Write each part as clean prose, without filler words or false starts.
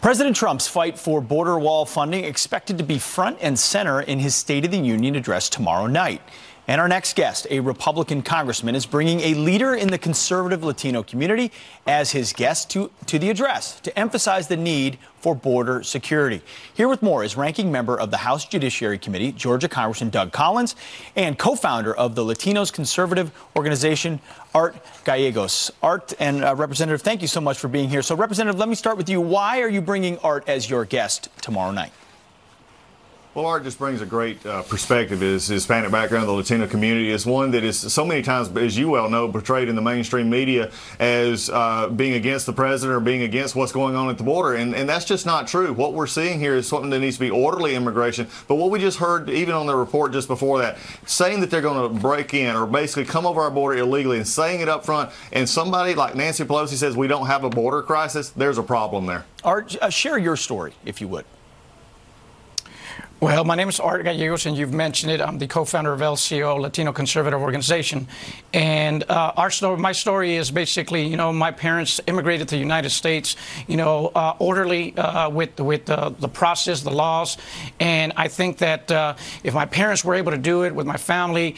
President Trump's fight for border wall funding expected to be front and center in his State of the Union address tomorrow night. And our next guest, a Republican congressman, is bringing a leader in the conservative Latino community as his guest to the address to emphasize the need for border security. Here with more is ranking member of the House Judiciary Committee, Georgia Congressman Doug Collins, and co-founder of the Latinos conservative organization, Art Gallegos. Art and Representative, thank you so much for being here. So, Representative, let me start with you. Why are you bringing Art as your guest tomorrow night? Well, Art just brings a great perspective. His Hispanic background of the Latino community is one that is so many times, as you well know, portrayed in the mainstream media as being against the president or being against what's going on at the border. And that's just not true. What we're seeing here is something that needs to be orderly immigration. But what we just heard, even on the report just before that, saying that they're going to break in or basically come over our border illegally and saying it up front, and somebody like Nancy Pelosi says we don't have a border crisis, there's a problem there. Art, share your story, if you would. Well, my name is Art Gallegos, and you've mentioned it. I'm the co-founder of LCO, Latino Conservative Organization. And my story is basically, you know, my parents immigrated to the United States, you know, orderly with the process, the laws. And I think that if my parents were able to do it with my family,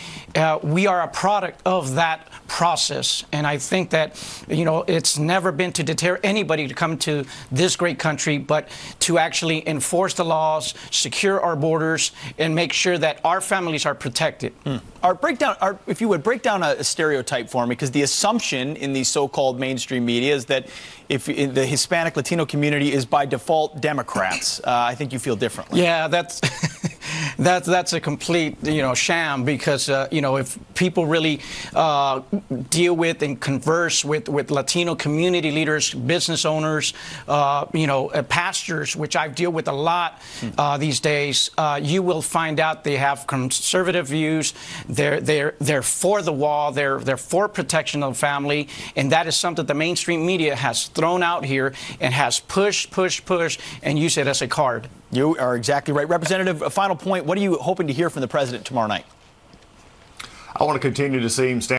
we are a product of that process. And I think that, you know, it's never been to deter anybody to come to this great country, but to actually enforce the laws, secure our borders, and make sure that our families are protected. Art, if you would, break down a stereotype for me, because the assumption in the so-called mainstream media is that if the Hispanic Latino community is by default Democrats. I think you feel differently. Yeah, that's that's a complete, you know, sham, because you know, if people really deal with and converse with Latino community leaders, business owners, you know, pastors, which I deal with a lot these days, you will find out they have conservative views. They're for the wall. They're for protection of the family, and that is something the mainstream media has thrown out here and has pushed, and use it as a card. You are exactly right. Representative, a final point. What are you hoping to hear from the president tomorrow night? I want to continue to see him stand